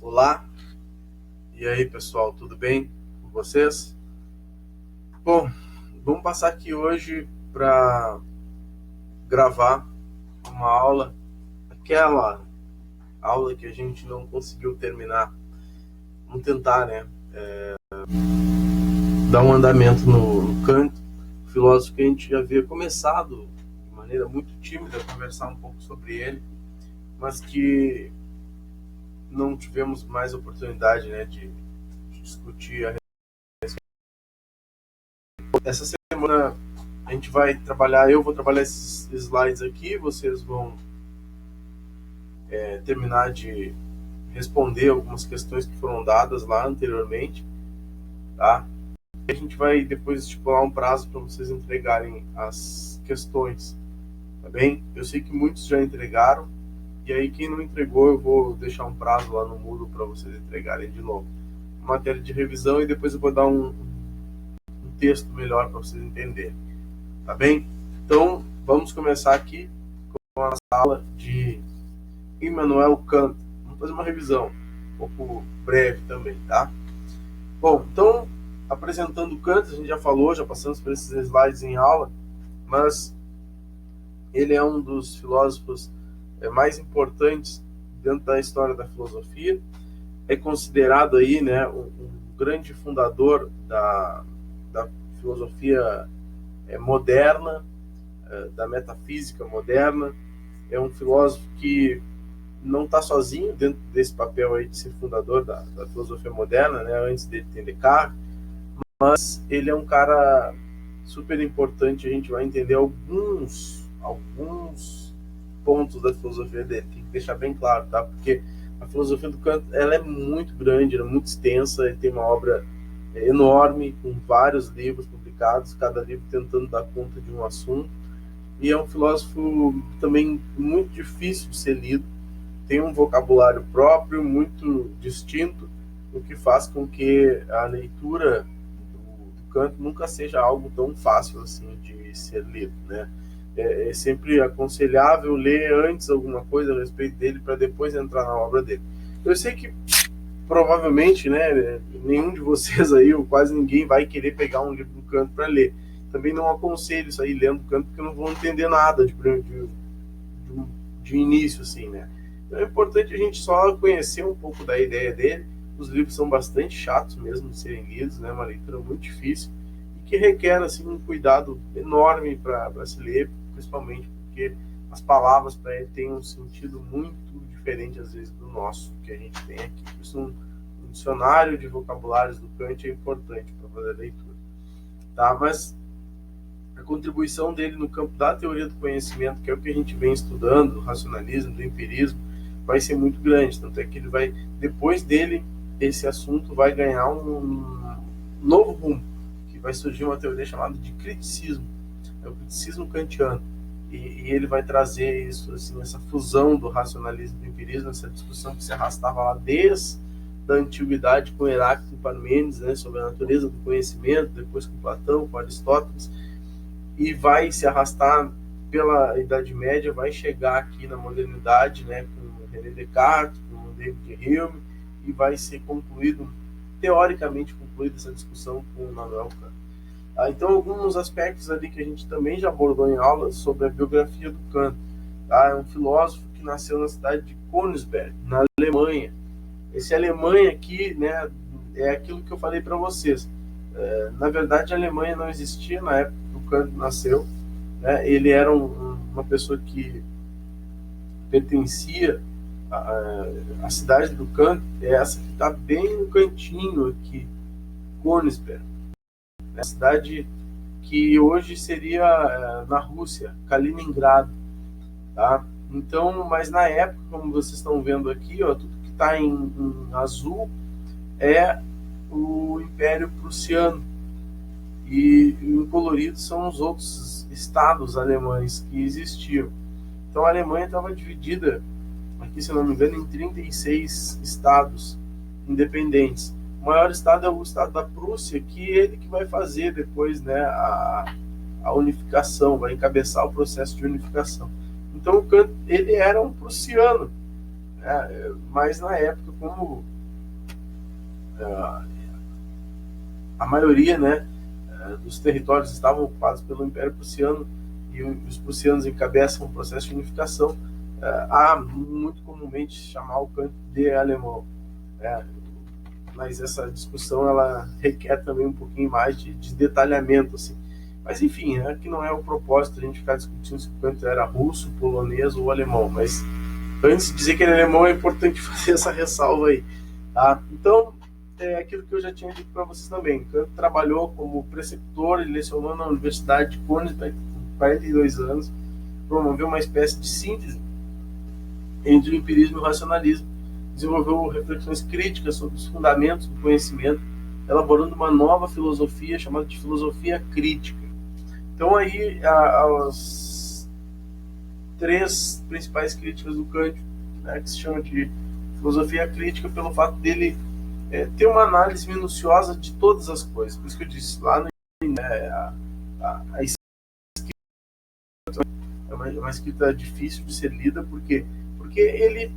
Olá, e aí pessoal, tudo bem com vocês? Bom, vamos passar aqui hoje para gravar uma aula, aquela aula que a gente não conseguiu terminar. Vamos tentar, né, dar um andamento no Kant, o filósofo que a gente já havia começado de maneira muito tímida a conversar um pouco sobre ele, mas que não tivemos mais oportunidade, né, de discutir a essa semana. A gente vai trabalhar, eu vou trabalhar esses slides aqui, vocês vão terminar de responder algumas questões que foram dadas lá anteriormente, tá? A gente vai depois estipular um prazo para vocês entregarem as questões, tá bem? Eu sei que muitos já entregaram, e aí quem não entregou eu vou deixar um prazo lá no Moodle para vocês entregarem de novo. Matéria de revisão, e depois eu vou dar um texto melhor para vocês entenderem, tá bem? Então, vamos começar aqui com a aula de Immanuel Kant. Vamos fazer uma revisão um pouco breve também, tá? Bom, então, apresentando Kant, a gente já falou, já passamos por esses slides em aula, mas ele é um dos filósofos mais importantes dentro da história da filosofia. É considerado aí, né, um grande fundador da filosofia moderna, da metafísica moderna. É um filósofo que não está sozinho dentro desse papel aí de ser fundador da filosofia moderna, né? Antes dele tem Descartes, mas ele é um cara super importante. A gente vai entender alguns pontos da filosofia dele, tem que deixar bem claro, tá? Porque a filosofia do Kant, ela é muito grande, ela é muito extensa, ele tem uma obra enorme, com vários livros publicados, cada livro tentando dar conta de um assunto, e é um filósofo também muito difícil de ser lido, tem um vocabulário próprio, muito distinto, o que faz com que a leitura do Kant nunca seja algo tão fácil assim de ser lido, né? É sempre aconselhável ler antes alguma coisa a respeito dele para depois entrar na obra dele. Eu sei que provavelmente, né, nenhum de vocês aí, ou quase ninguém, vai querer pegar um livro do Kant para ler. Também não aconselho isso aí lendo Kant, porque não vão entender nada de início, assim, né? Então é importante a gente só conhecer um pouco da ideia dele. Os livros são bastante chatos mesmo de serem lidos, né? Uma leitura muito difícil e que requer, assim, um cuidado enorme para se ler, principalmente porque as palavras para ele têm um sentido muito diferente às vezes do nosso que a gente tem aqui. Por isso um dicionário de vocabulários do Kant é importante para fazer a leitura, tá? Mas a contribuição dele no campo da teoria do conhecimento, que é o que a gente vem estudando, do racionalismo, do empirismo, vai ser muito grande. Tanto é que ele vai, depois dele, esse assunto vai ganhar um novo rumo, que vai surgir uma teoria chamada de criticismo, é o criticismo kantiano. E ele vai trazer isso, assim, essa fusão do racionalismo e do empirismo, essa discussão que se arrastava lá desde a antiguidade com Heráclito e Parmênides, né, sobre a natureza do conhecimento, depois com Platão, com Aristóteles, e vai se arrastar pela Idade Média, vai chegar aqui na modernidade, né, com René Descartes, com David Hume, e vai ser concluído, teoricamente concluída essa discussão com Immanuel Kant. Então, alguns aspectos ali que a gente também já abordou em aulas sobre a biografia do Kant. É um filósofo que nasceu na cidade de Königsberg, na Alemanha. Esse Alemanha aqui, né, é aquilo que eu falei para vocês. Na verdade, a Alemanha não existia na época que o Kant nasceu, né? Ele era uma pessoa que pertencia à cidade do Kant, é essa que está bem no cantinho aqui, Königsberg. A cidade que hoje seria na Rússia, Kaliningrado, tá? Então, mas na época, como vocês estão vendo aqui, ó, tudo que está em azul é o Império Prussiano, e em colorido são os outros estados alemães que existiam. Então a Alemanha estava dividida, aqui se não me engano, em 36 estados independentes. O maior estado é o estado da Prússia, que ele que vai fazer depois, né, a unificação, vai encabeçar o processo de unificação. Então o Kant, ele era um prussiano, né? Mas na época, como a maioria, né, dos territórios estavam ocupados pelo Império Prussiano e os prussianos encabeçam um processo de unificação. Há muito comumente chamar o Kant de alemão, né? Mas essa discussão ela requer também um pouquinho mais de detalhamento, assim. Mas enfim, que não é o propósito a gente ficar discutindo se o Kant era russo, polonês ou alemão. Mas antes de dizer que ele é alemão, é importante fazer essa ressalva aí, tá? Então, é aquilo que eu já tinha dito para vocês também. Kant trabalhou como preceptor e lecionou na Universidade de Königsberg por 42 anos, promoveu uma espécie de síntese entre o empirismo e o racionalismo, desenvolveu reflexões críticas sobre os fundamentos do conhecimento, elaborando uma nova filosofia chamada de filosofia crítica. Então aí as três principais críticas do Kant, né, que se chama de filosofia crítica pelo fato dele ter uma análise minuciosa de todas as coisas. Por isso que eu disse lá no a escrita é uma escrita difícil de ser lida, porque ele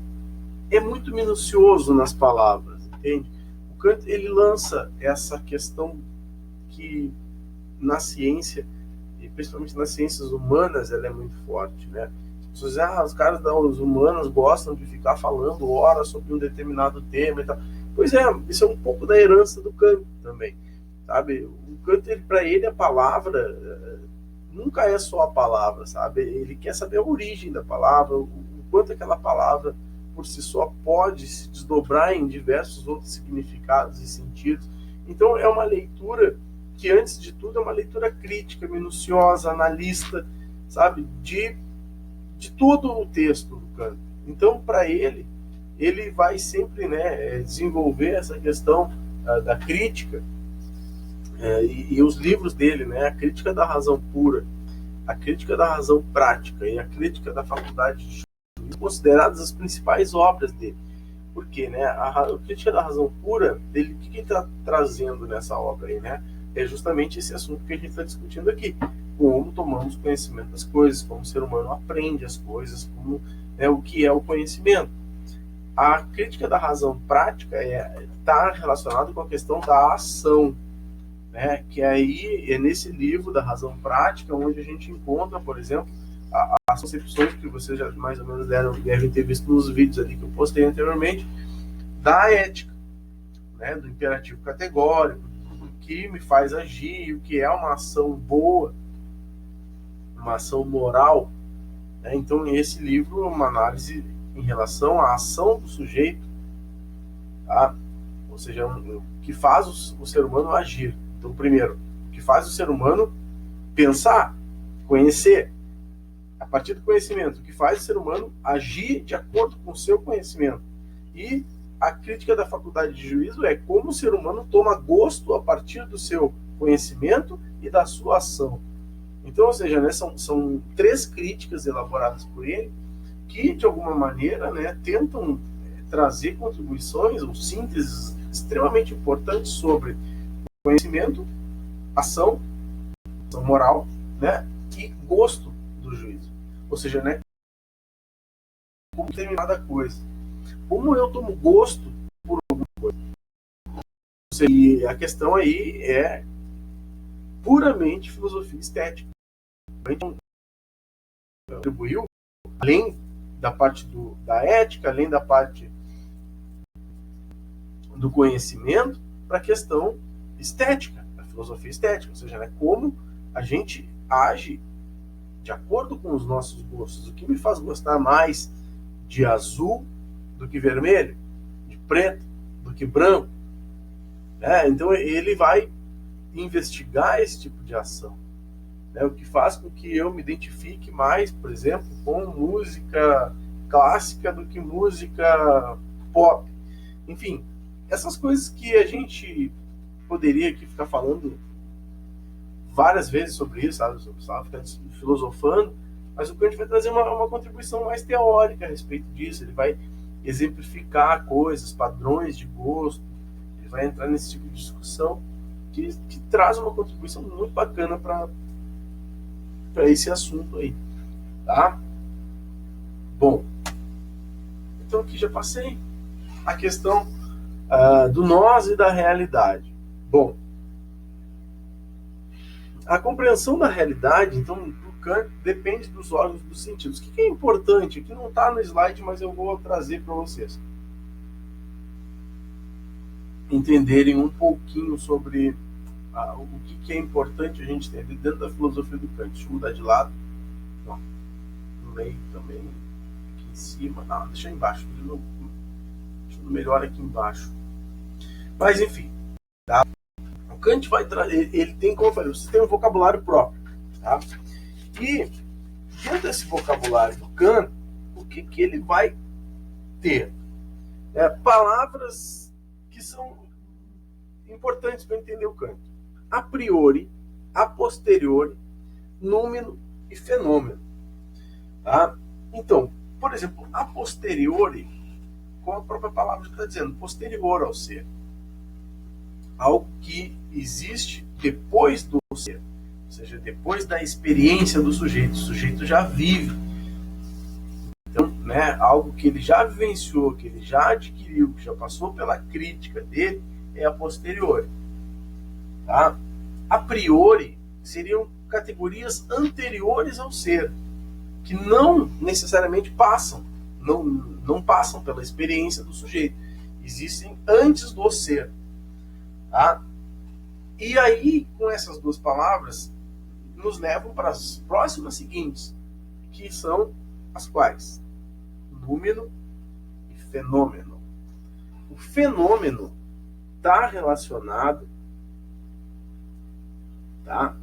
é muito minucioso nas palavras, entende? O Kant ele lança essa questão que na ciência, e principalmente nas ciências humanas, ela é muito forte, né? As pessoas dizem, os caras das humanas gostam de ficar falando horas sobre um determinado tema e tal. Pois é, isso é um pouco da herança do Kant também, sabe? O Kant, para ele, a palavra nunca é só a palavra, sabe? Ele quer saber a origem da palavra, o quanto aquela palavra por si só pode se desdobrar em diversos outros significados e sentidos. Então é uma leitura que, antes de tudo, é uma leitura crítica, minuciosa, analista, sabe, de todo o texto do Kant. Então, para ele vai sempre, né, desenvolver essa questão da crítica, e os livros dele, né, a crítica da razão pura, a crítica da razão prática e a crítica da faculdade de juízo, consideradas as principais obras dele. Porque, né, a crítica da razão pura dele, o que ele está trazendo nessa obra aí, né? É justamente esse assunto que a gente está discutindo aqui. Como tomamos conhecimento das coisas, como o ser humano aprende as coisas, como, né, o que é o conhecimento. A crítica da razão prática está relacionada com a questão da ação, né? Que aí é nesse livro da razão prática onde a gente encontra, por exemplo, as concepções que vocês já mais ou menos devem ter visto nos vídeos ali que eu postei anteriormente, da ética, né? Do imperativo categórico, do que me faz agir, o que é uma ação boa, uma ação moral, né? Então esse livro é uma análise em relação à ação do sujeito, tá? Ou seja, o que faz o ser humano agir. Então, primeiro, o que faz o ser humano pensar, conhecer. A partir do conhecimento, o que faz o ser humano agir de acordo com o seu conhecimento. E a crítica da faculdade de juízo é como o ser humano toma gosto a partir do seu conhecimento e da sua ação. Então, ou seja, né, são três críticas elaboradas por ele que, de alguma maneira, né, tentam trazer contribuições ou sínteses extremamente importantes sobre conhecimento, ação moral, né, e gosto do juízo. Ou seja, né, como determinada coisa. Como eu tomo gosto por alguma coisa. E a questão aí é puramente filosofia estética. Então, contribuiu, além da parte da ética, além da parte do conhecimento, para a questão estética, da filosofia estética, ou seja, né, como a gente age de acordo com os nossos gostos. O que me faz gostar mais de azul do que vermelho, de preto do que branco, né? Então ele vai investigar esse tipo de ação, né? O que faz com que eu me identifique mais, por exemplo, com música clássica do que música pop. Enfim, essas coisas que a gente poderia aqui ficar falando várias vezes sobre isso, sabe? Ficar filosofando, mas o Kant vai trazer uma contribuição mais teórica a respeito disso. Ele vai exemplificar coisas, padrões de gosto, ele vai entrar nesse tipo de discussão que traz uma contribuição muito bacana para esse assunto aí, tá? Bom, então aqui já passei a questão do nós e da realidade. Bom, a compreensão da realidade, então, do Kant, depende dos órgãos dos sentidos. O que é importante? Aqui não está no slide, mas eu vou trazer para vocês entenderem um pouquinho sobre o que é importante a gente entender dentro da filosofia do Kant. Deixa eu mudar de lado. Não, no meio também, aqui em cima. Não, deixa embaixo. Deixa eu melhor aqui embaixo. Mas, enfim, tá? O Kant vai trazer, ele tem, como eu falei, você tem um vocabulário próprio, tá? E dentro desse vocabulário do Kant, o que ele vai ter? Palavras que são importantes para entender o Kant. A priori, a posteriori, númeno e fenômeno. Tá? Então, por exemplo, a posteriori, como a própria palavra está dizendo, posterior ao ser. Algo que existe depois do ser, ou seja, depois da experiência do sujeito. O sujeito já vive. Então, né, algo que ele já vivenciou, que ele já adquiriu, que já passou pela crítica dele, é a posteriori. Tá? A priori seriam categorias anteriores ao ser, que não necessariamente passam, não passam pela experiência do sujeito. Existem antes do ser. Tá? E aí, com essas duas palavras, nos levam para as próximas seguintes, que são as quais? Númeno e fenômeno. O fenômeno está relacionado, tá,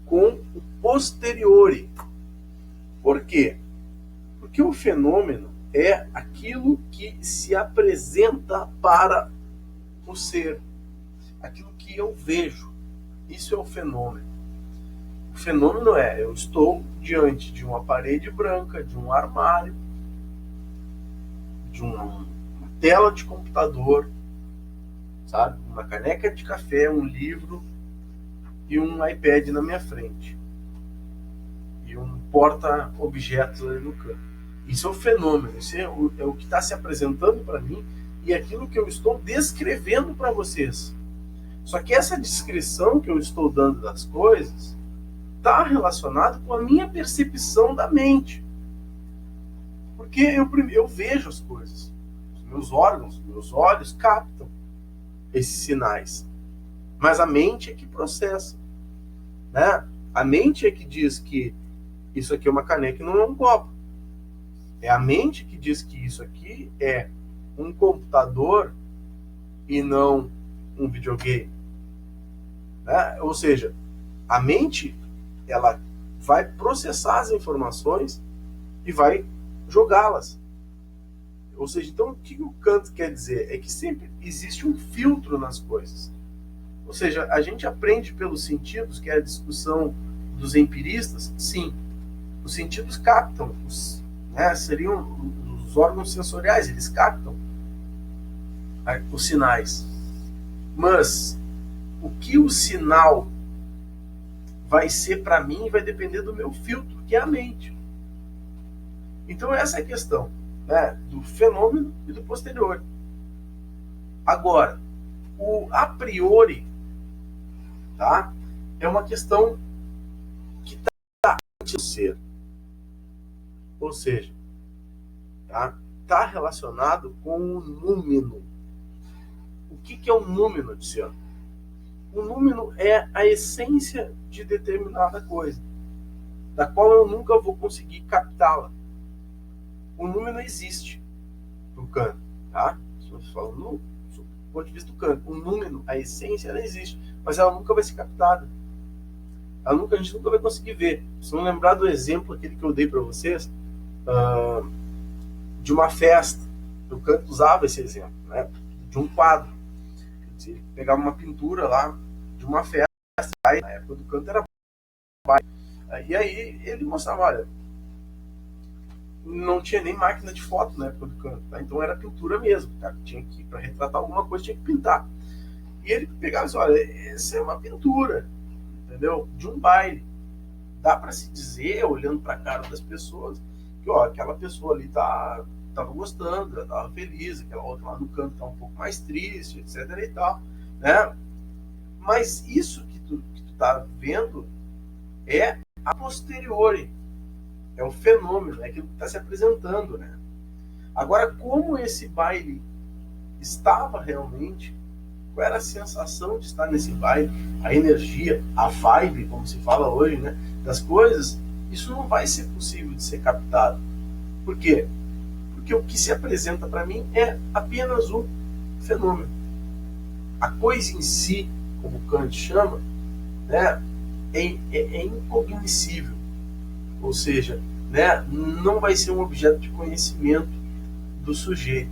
com o posteriori. Por quê? Porque o fenômeno é aquilo que se apresenta para o ser, aquilo que eu vejo. Isso é o fenômeno. O fenômeno eu estou diante de uma parede branca, de um armário, de uma tela de computador, sabe? Uma caneca de café, um livro e um iPad na minha frente. E um porta-objetos ali no canto. Isso é o fenômeno, isso é o que está se apresentando para mim e aquilo que eu estou descrevendo para vocês. Só que essa descrição que eu estou dando das coisas está relacionada com a minha percepção da mente. Porque eu vejo as coisas. Os meus órgãos, os meus olhos captam esses sinais. Mas a mente é que processa. Né? A mente é que diz que isso aqui é uma caneca e não é um copo. É a mente que diz que isso aqui é um computador e não um videogame. Né? Ou seja, a mente ela vai processar as informações e vai jogá-las. Ou seja, então o que o Kant quer dizer? É que sempre existe um filtro nas coisas. Ou seja, a gente aprende pelos sentidos, que é a discussão dos empiristas, sim. Os sentidos captam, seriam os órgãos sensoriais, eles captam os sinais. Mas o que o sinal vai ser para mim vai depender do meu filtro, que é a mente. Então essa é a questão, né, do fenômeno e do posterior. Agora, o a priori, tá, é uma questão que está antes do ser. Ou seja, tá relacionado com o númeno. O que é o númeno, Luciano? O númeno é a essência de determinada coisa, da qual eu nunca vou conseguir captá-la. O número existe no Kant, tá? Se você fala do ponto de vista do Kant, o número, a essência, ela existe, mas ela nunca vai ser captada. A gente nunca vai conseguir ver. Se não lembrar do exemplo aquele que eu dei para vocês, de uma festa, o Kant usava esse exemplo, né? De um quadro. Ele pegava uma pintura lá de uma festa, aí, na época do Kant era baile. E aí ele mostrava, olha, não tinha nem máquina de foto na época do Kant, tá? Então era pintura mesmo, cara. Tinha que, para retratar alguma coisa, tinha que pintar. E ele pegava e disse, olha, essa é uma pintura, entendeu? De um baile. Dá para se dizer, olhando para a cara das pessoas, que ó, aquela pessoa ali tá estava gostando, ela estava feliz, aquela outra lá no canto estava um pouco mais triste, etc. e tal, né? Mas isso que tu tá vendo é a posteriori, é o fenômeno, é aquilo que está se apresentando, né? Agora, como esse baile estava realmente, qual era a sensação de estar nesse baile, a energia, a vibe, como se fala hoje, né, das coisas, isso não vai ser possível de ser captado. Por quê? Porque o que se apresenta para mim é apenas um fenômeno. A coisa em si, como Kant chama, né, é incognoscível. Ou seja, né, não vai ser um objeto de conhecimento do sujeito.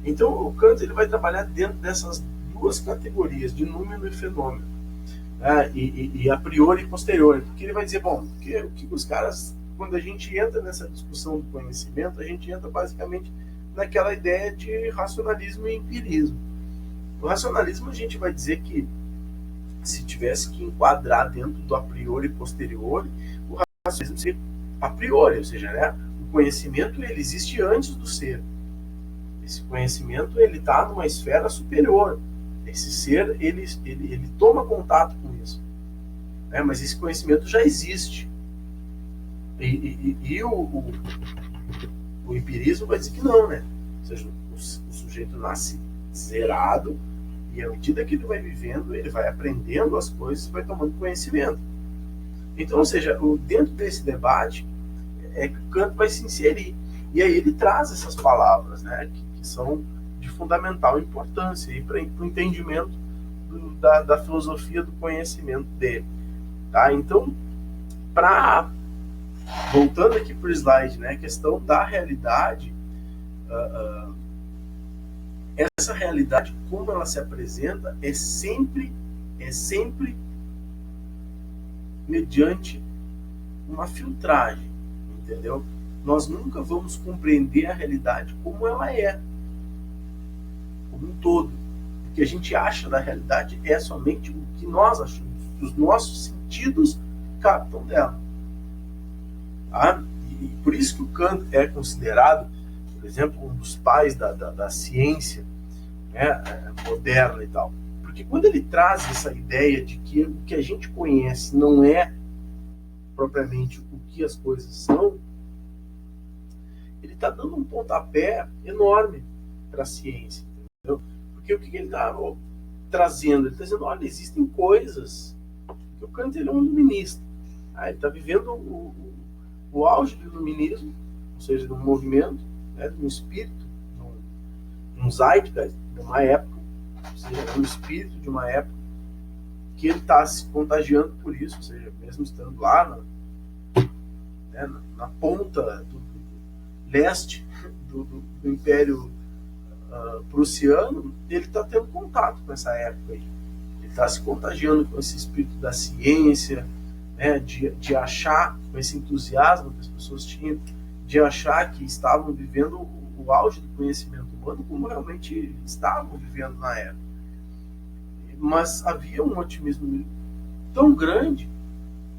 Então, o Kant ele vai trabalhar dentro dessas duas categorias, de número e fenômeno, né, e a priori e posteriori, porque ele vai dizer, bom, o que os caras, quando a gente entra nessa discussão do conhecimento, a gente entra basicamente naquela ideia de racionalismo e empirismo. O racionalismo a gente vai dizer que, se tivesse que enquadrar dentro do a priori e posteriori, o racionalismo seria a priori, ou seja, né, o conhecimento ele existe antes do ser. Esse conhecimento ele está numa esfera superior. Esse ser ele toma contato com isso, né? Mas esse conhecimento já existe. E o empirismo vai dizer que não, né? Ou seja, o sujeito nasce zerado e à medida que ele vai vivendo, ele vai aprendendo as coisas, vai tomando conhecimento. Então, ou seja, dentro desse debate é que o Kant vai se inserir. E aí ele traz essas palavras, né, que são de fundamental importância para o entendimento da filosofia do conhecimento dele. Tá? Então, voltando aqui para o slide, né, a questão da realidade, essa realidade, como ela se apresenta, é sempre mediante uma filtragem, entendeu? Nós nunca vamos compreender a realidade como ela é, como um todo. O que a gente acha da realidade é somente o que nós achamos, os nossos sentidos captam dela. Tá? E por isso que o Kant é considerado, por exemplo, um dos pais da ciência, né, moderna e tal. Porque quando ele traz essa ideia de que o que a gente conhece não é propriamente o que as coisas são, ele está dando um pontapé enorme para a ciência, entendeu? Porque o que ele está trazendo? Ele está dizendo, olha, existem coisas, porque o Kant ele é um iluminista, ele está vivendo o auge do iluminismo, ou seja, de um movimento, né, de um espírito, de um zeitgeist, de uma época, ou seja, um espírito de uma época, que ele está se contagiando por isso, ou seja, mesmo estando lá na ponta do leste do Império Prussiano, ele está tendo contato com essa época aí. Ele está se contagiando com esse espírito da ciência, né, de achar, com esse entusiasmo que as pessoas tinham, de achar que estavam vivendo o auge do conhecimento humano como realmente estavam vivendo na época. Mas havia um otimismo tão grande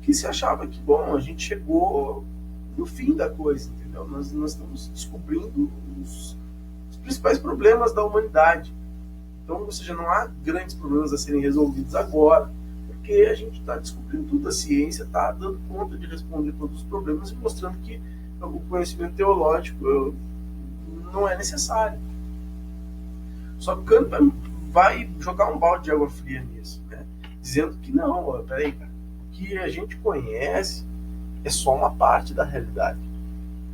que se achava que, bom, a gente chegou no fim da coisa, entendeu? Nós estamos descobrindo os principais problemas da humanidade. Então, ou seja, não há grandes problemas a serem resolvidos agora, porque a gente está descobrindo tudo, a ciência está dando conta de responder todos os problemas e mostrando que o conhecimento teológico não é necessário. Só que Kant vai jogar um balde de água fria nisso, né? Dizendo que não, peraí, cara, o que a gente conhece é só uma parte da realidade.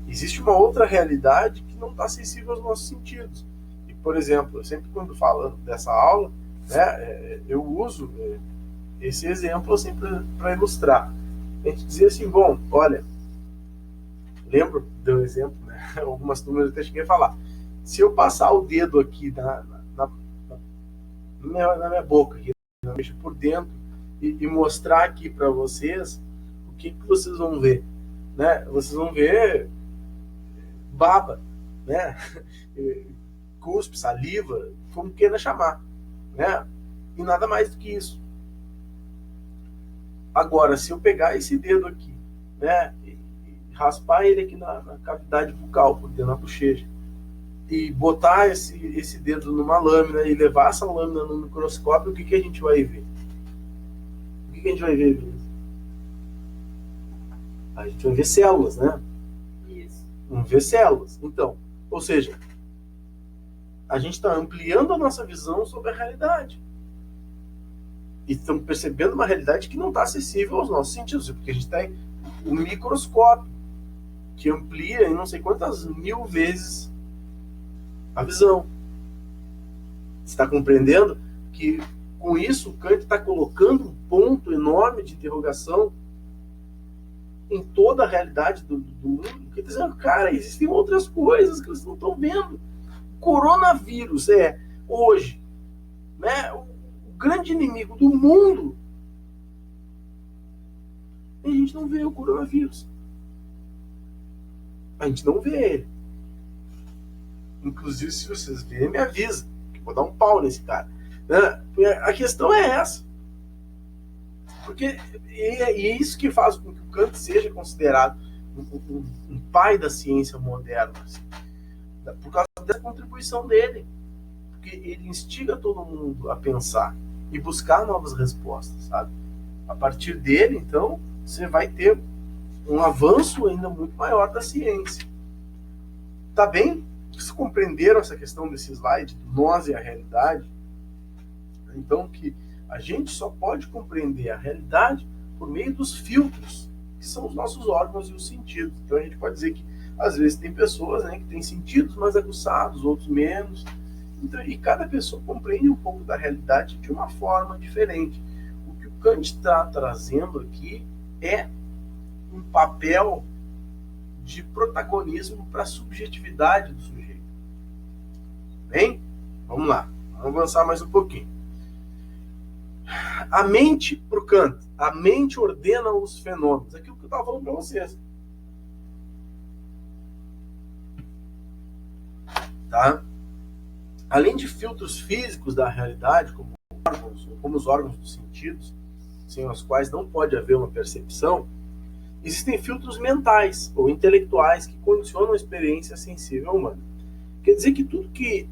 Existe uma outra realidade que não está sensível aos nossos sentidos. E, por exemplo, eu sempre quando falo dessa aula, né, eu uso esse exemplo assim, para ilustrar. A gente dizia assim, bom, olha, lembro do exemplo, né? Algumas turmas eu até cheguei a falar. Se eu passar o dedo aqui na minha boca, aqui, por dentro, e mostrar aqui para vocês, o que vocês vão ver? Né? Vocês vão ver baba, né? Cuspe, saliva, como queira chamar, né? E nada mais do que isso. Agora, se eu pegar esse dedo aqui, né, e raspar ele aqui na cavidade bucal, por dentro da bochecha, e botar esse dedo numa lâmina e levar essa lâmina no microscópio, o que a gente vai ver? O que a gente vai ver, Vinícius? A gente vai ver células, né? Isso. Vamos ver células. Então, ou seja, a gente está ampliando a nossa visão sobre a realidade. E estamos percebendo uma realidade que não está acessível aos nossos sentidos, porque a gente tem um microscópio que amplia em não sei quantas mil vezes a visão. Você está compreendendo que com isso o Kant está colocando um ponto enorme de interrogação em toda a realidade do mundo, porque está dizendo, cara, existem outras coisas que vocês não estão vendo. Coronavírus é hoje, né, o grande inimigo do mundo. E a gente não vê o coronavírus. A gente não vê ele. Inclusive, se vocês verem, me avisa, que vou dar um pau nesse cara. Né? A questão é essa. Porque é isso que faz com que o Kant seja considerado um pai da ciência moderna. Assim, por causa da contribuição dele. Porque ele instiga todo mundo a pensar e buscar novas respostas, sabe? A partir dele, então, você vai ter um avanço ainda muito maior da ciência. Tá bem? Vocês compreenderam essa questão desse slide, do nós e a realidade? Então, que a gente só pode compreender a realidade por meio dos filtros, que são os nossos órgãos e os sentidos. Então, a gente pode dizer que, às vezes, tem pessoas, né, que têm sentidos mais aguçados, outros menos. Então, e cada pessoa compreende um pouco da realidade de uma forma diferente. O que o Kant está trazendo aqui é um papel de protagonismo para a subjetividade do sujeito. Bem? Vamos lá. Vamos avançar mais um pouquinho. A mente, para o Kant, a mente ordena os fenômenos. Aquilo que eu estava falando para vocês. Tá? Além de filtros físicos da realidade, como os órgãos dos sentidos, sem os quais não pode haver uma percepção, existem filtros mentais ou intelectuais que condicionam a experiência sensível humana. Quer dizer que tudo que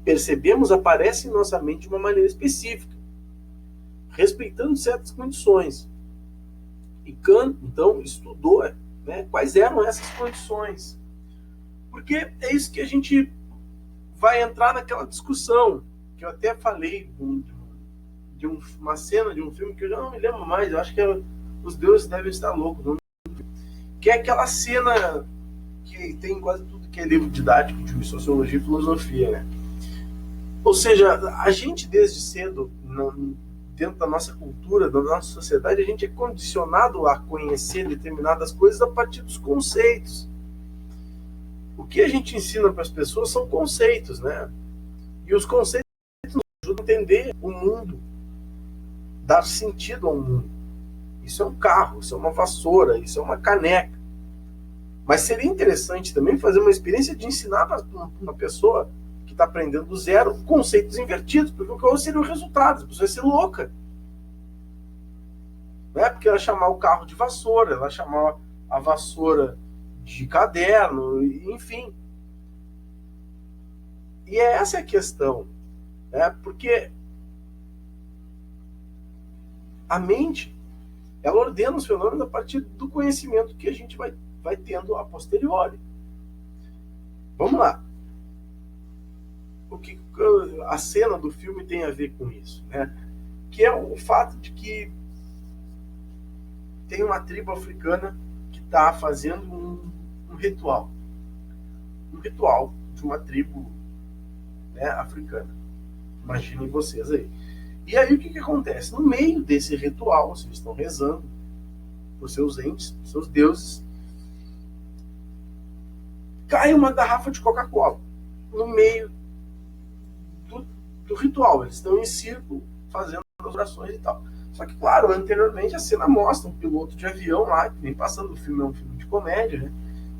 percebemos aparece em nossa mente de uma maneira específica, respeitando certas condições. E Kant, então, estudou, né, quais eram essas condições. Porque é isso que a gente vai entrar naquela discussão, que eu até falei de uma cena de um filme que eu já não me lembro mais, eu acho que Os Deuses Devem Estar Loucos, não? Que é aquela cena que tem quase tudo que é livro didático de sociologia e filosofia, né? Ou seja, a gente desde cedo, dentro da nossa cultura, da nossa sociedade, a gente é condicionado a conhecer determinadas coisas a partir dos conceitos. O que a gente ensina para as pessoas são conceitos, né? E os conceitos nos ajudam a entender o mundo, dar sentido ao mundo. Isso é um carro, isso é uma vassoura, isso é uma caneca. Mas seria interessante também fazer uma experiência de ensinar para uma pessoa que está aprendendo do zero conceitos invertidos, porque qual seria o resultado? A pessoa vai ser louca. Não é porque ela chamar o carro de vassoura, ela chamar a vassoura de caderno, enfim. E essa é a questão, né? Porque a mente, ela ordena os fenômenos a partir do conhecimento que a gente vai tendo a posteriori. Vamos lá. O que a cena do filme tem a ver com isso, né? Que é o fato de que tem uma tribo africana que está fazendo um ritual. Um ritual de uma tribo, né, africana. Imaginem vocês aí. E aí o que acontece? No meio desse ritual, eles estão rezando por seus entes, por seus deuses, cai uma garrafa de Coca-Cola no meio do ritual. Eles estão em círculo fazendo as orações e tal. Só que, claro, anteriormente a cena mostra um piloto de avião lá, que vem passando, o filme é um filme de comédia, né?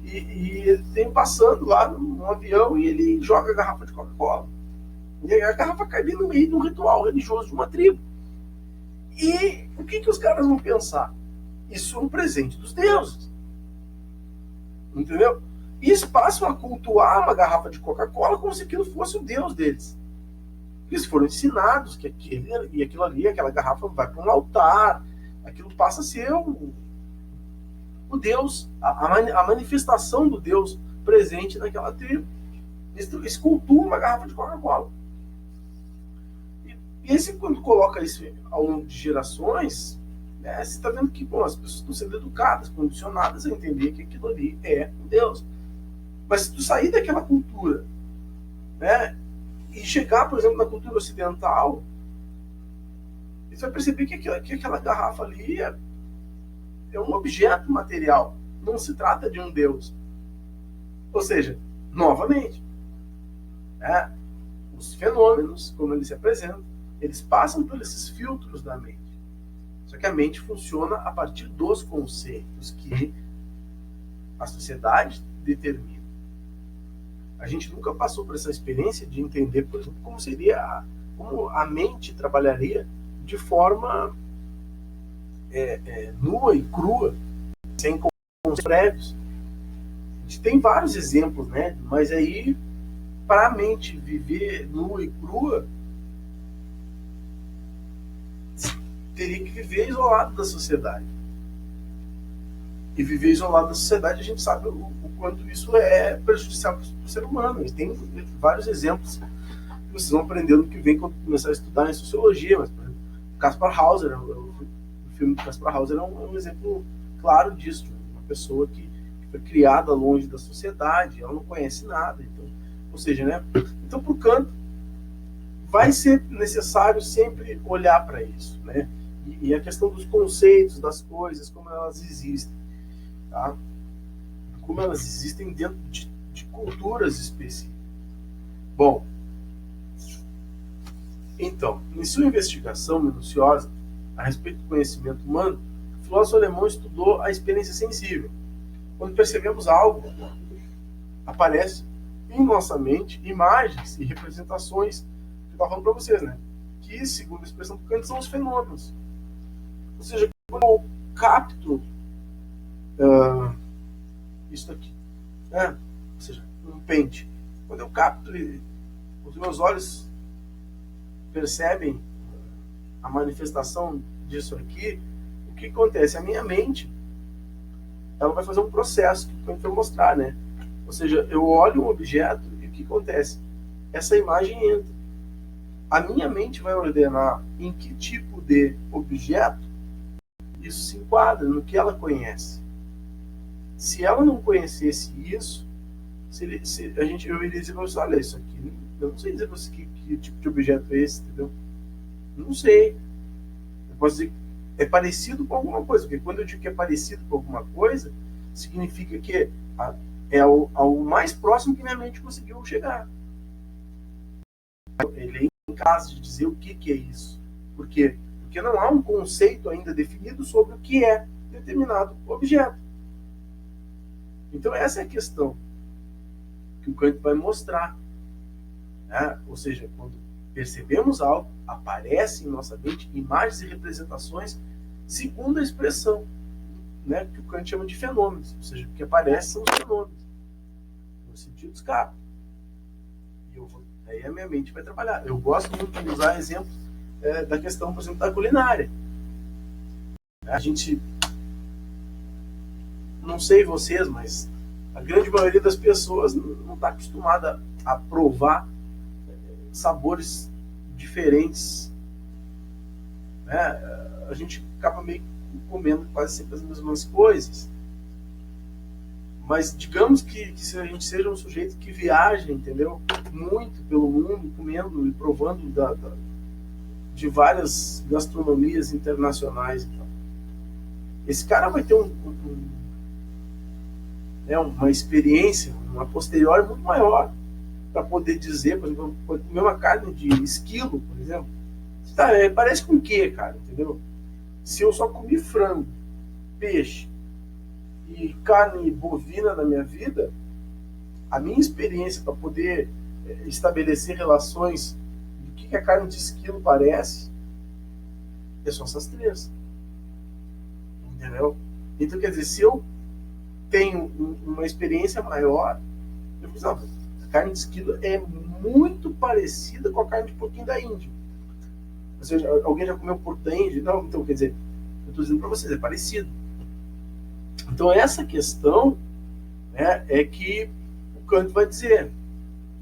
E ele vem passando lá num avião e ele joga a garrafa de Coca-Cola. E a garrafa cai bem no meio de um ritual religioso de uma tribo. E o que os caras vão pensar? Isso é um presente dos deuses. Entendeu? E eles passam a cultuar uma garrafa de Coca-Cola como se aquilo fosse o Deus deles. Eles foram ensinados que aquilo ali, aquela garrafa vai para um altar, aquilo passa a ser o Deus, a manifestação do Deus presente naquela tribo. Eles cultuam uma garrafa de Coca-Cola. E esse, quando coloca isso ao longo de gerações, né, você está vendo que as pessoas estão sendo educadas, condicionadas a entender que aquilo ali é um Deus. Mas se tu sair daquela cultura, né, e chegar, por exemplo, na cultura ocidental, você vai perceber que aquela garrafa ali é um objeto material. Não se trata de um Deus. Ou seja, novamente, né, os fenômenos, como eles se apresentam, eles passam por esses filtros da mente. Só que a mente funciona a partir dos conceitos que a sociedade determina. A gente nunca passou por essa experiência de entender, por exemplo, como a mente trabalharia de forma nua e crua, sem conceitos prévios. A gente tem vários exemplos, né? Mas aí, para a mente viver nua e crua, teria que viver isolado da sociedade. E viver isolado da sociedade, a gente sabe o quanto isso é prejudicial para o ser humano. E tem vários exemplos que vocês vão aprender no que vem quando começar a estudar em sociologia. Mas, por exemplo, Kaspar Hauser, o filme de Kaspar Hauser é um exemplo claro disso. Uma pessoa que foi criada longe da sociedade, ela não conhece nada. Então, ou seja, né? Então, por canto, vai ser necessário sempre olhar para isso, né? E a questão dos conceitos, das coisas, como elas existem, tá? Como elas existem dentro de culturas específicas. Bom, então, em sua investigação minuciosa a respeito do conhecimento humano, o filósofo alemão estudou a experiência sensível. Quando percebemos algo, aparece em nossa mente imagens e representações, que eu estava falando para vocês, né? Que, segundo a expressão do Kant, são os fenômenos. Ou seja, quando eu capto isso aqui, né? Ou seja, um pente. Quando eu capto, os meus olhos percebem a manifestação disso aqui, o que acontece? A minha mente, ela vai fazer um processo que eu vou mostrar, né? Ou seja, eu olho um objeto e o que acontece? Essa imagem entra. A minha mente vai ordenar em que tipo de objeto isso se enquadra, no que ela conhece. Se ela não conhecesse isso, eu iria dizer para você, olha, isso aqui, eu não sei dizer para você que tipo de objeto é esse, entendeu? Não sei. Eu posso dizer que é parecido com alguma coisa, porque quando eu digo que é parecido com alguma coisa, significa que é ao mais próximo que minha mente conseguiu chegar. Ele é incapaz de dizer o que é isso. Por quê? Porque não há um conceito ainda definido sobre o que é determinado objeto. Então essa é a questão que o Kant vai mostrar, né? Ou seja, quando percebemos algo, aparecem em nossa mente imagens e representações segundo a expressão, né, que o Kant chama de fenômenos. Ou seja, o que aparece são os fenômenos, no sentido dos captos. Aí a minha mente vai trabalhar. Eu gosto muito de usar exemplos da questão, por exemplo, da culinária. A gente, não sei vocês, mas a grande maioria das pessoas não está acostumada a provar sabores diferentes, né? A gente acaba meio comendo quase sempre as mesmas coisas. Mas digamos que se a gente seja um sujeito que viaja, entendeu? Muito pelo mundo, comendo e provando de várias gastronomias internacionais. Então, esse cara vai ter uma experiência, uma posteriori muito maior para poder dizer, por exemplo, pode comer uma carne de esquilo, por exemplo. Tá, parece com o quê, cara? Entendeu? Se eu só comi frango, peixe e carne bovina na minha vida, a minha experiência para poder estabelecer relações do que a carne de esquilo parece é só essas três. Entendeu? Então, quer dizer, se eu tenho uma experiência maior, eu fiz, não, a carne de esquilo é muito parecida com a carne de porquinho da Índia. Ou seja, alguém já comeu porco da Índia? Não, então quer dizer, eu estou dizendo para vocês, é parecido. Então essa questão, né, é que o Kant vai dizer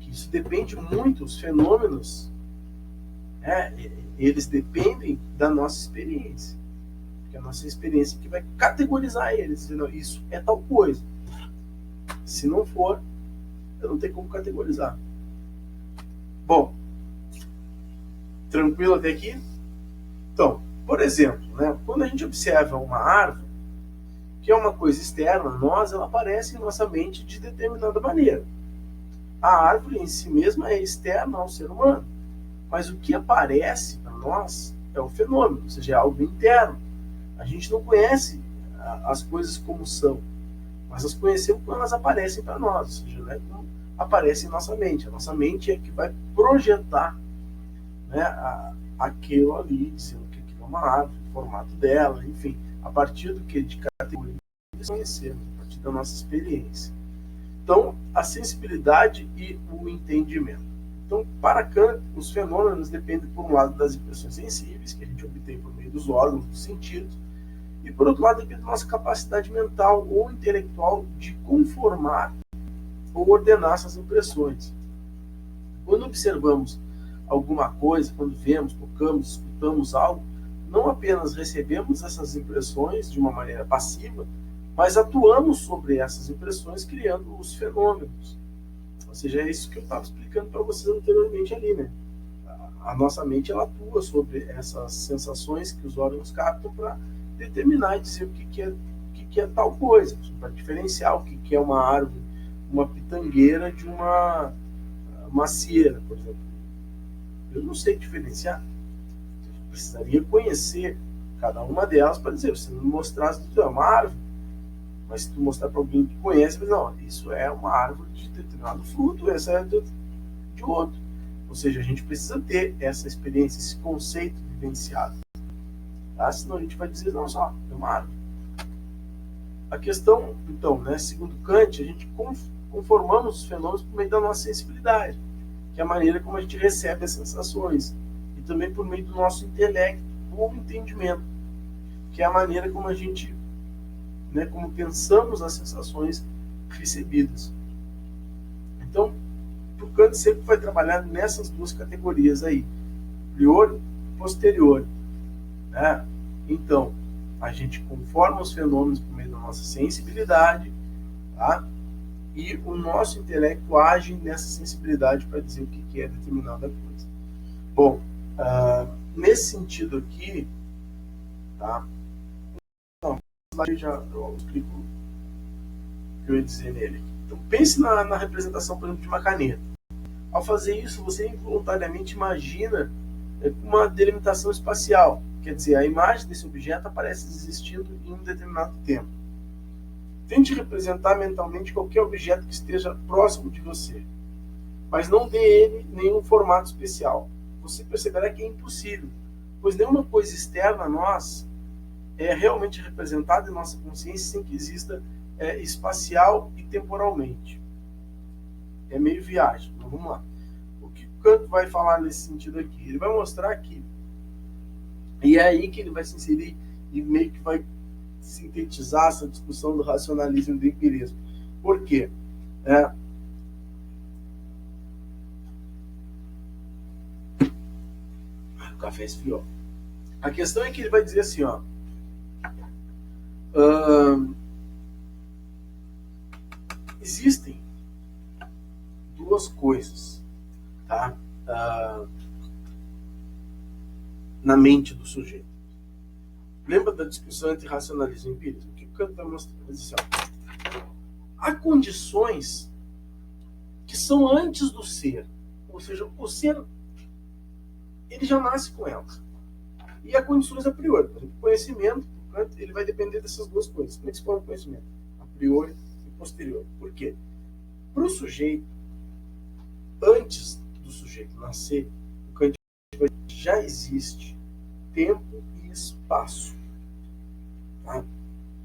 que isso depende muito, os fenômenos, né, eles dependem da nossa experiência. Porque a nossa experiência que vai categorizar eles, dizendo, isso é tal coisa. Se não for, eu não tenho como categorizar. Bom, tranquilo até aqui? Então, por exemplo, né, quando a gente observa uma árvore, que é uma coisa externa a nós, ela aparece em nossa mente de determinada maneira. A árvore em si mesma é externa ao ser humano, mas o que aparece para nós é o fenômeno, ou seja, é algo interno. A gente não conhece as coisas como são, mas nós conhecemos quando elas aparecem para nós, ou seja, né, como aparecem em nossa mente. A nossa mente é que vai projetar, né, aquilo ali, dizendo que aquilo é uma árvore, o formato dela, enfim, a partir do que de categoria nós conhecemos, a partir da nossa experiência. Então, a sensibilidade e o entendimento. Então, para Kant, os fenômenos dependem, por um lado, das impressões sensíveis, que a gente obtém por meio dos órgãos, dos sentidos, e, por outro lado, depende da nossa capacidade mental ou intelectual de conformar ou ordenar essas impressões. Quando observamos alguma coisa, quando vemos, tocamos, escutamos algo, não apenas recebemos essas impressões de uma maneira passiva, mas atuamos sobre essas impressões criando os fenômenos. Ou seja, é isso que eu estava explicando para vocês anteriormente ali, né? A nossa mente, ela atua sobre essas sensações que os órgãos captam para determinar e dizer o que é tal coisa, para diferenciar o que é uma árvore, uma pitangueira de uma macieira, por exemplo. Eu não sei diferenciar. Eu precisaria conhecer cada uma delas para dizer, se não me mostrasse, é uma árvore, mas se tu mostrar para alguém que conhece, mas não, isso é uma árvore de determinado fruto, essa é de outro. Ou seja, a gente precisa ter essa experiência, esse conceito vivenciado. Tá? Senão a gente vai dizer, não, só é uma árvore. A questão, então, né, segundo Kant, a gente conformamos os fenômenos por meio da nossa sensibilidade, que é a maneira como a gente recebe as sensações, e também por meio do nosso intelecto ou entendimento, que é a maneira como a gente, né, como pensamos as sensações recebidas. Então, o Kant sempre vai trabalhar nessas duas categorias aí, priori e posteriori, né? Então, a gente conforma os fenômenos por meio da nossa sensibilidade, tá? E o nosso intelecto age nessa sensibilidade para dizer o que é determinada coisa. Bom, nesse sentido aqui, tá? Não, eu explico o que eu ia dizer nele. Então, pense na representação, por exemplo, de uma caneta. Ao fazer isso, você involuntariamente imagina uma delimitação espacial. Quer dizer, a imagem desse objeto aparece existindo em um determinado tempo. Tente representar mentalmente qualquer objeto que esteja próximo de você, mas não dê ele nenhum formato especial. Você perceberá que é impossível, pois nenhuma coisa externa a nós é realmente representada em nossa consciência sem que exista espacial e temporalmente. É meio viagem, mas vamos lá. O que Kant vai falar nesse sentido aqui? Ele vai mostrar que, e é aí que ele vai se inserir e meio que vai sintetizar essa discussão do racionalismo e do empirismo. Por quê? O café esfriou. A questão é que ele vai dizer assim, ó, existem duas coisas, tá? Na mente do sujeito. Lembra da discussão entre racionalismo e empirismo? O que o Kant vai mostrar? Vai dizer assim, ó, há condições que são antes do ser, ou seja, o ser ele já nasce com elas. E há condições a priori. Por exemplo, o conhecimento, ele vai depender dessas duas coisas. Como é que se forma o conhecimento? A priori e posterior. Por quê? Para o sujeito, antes do sujeito nascer, o Kant já existe tempo e espaço. Tá?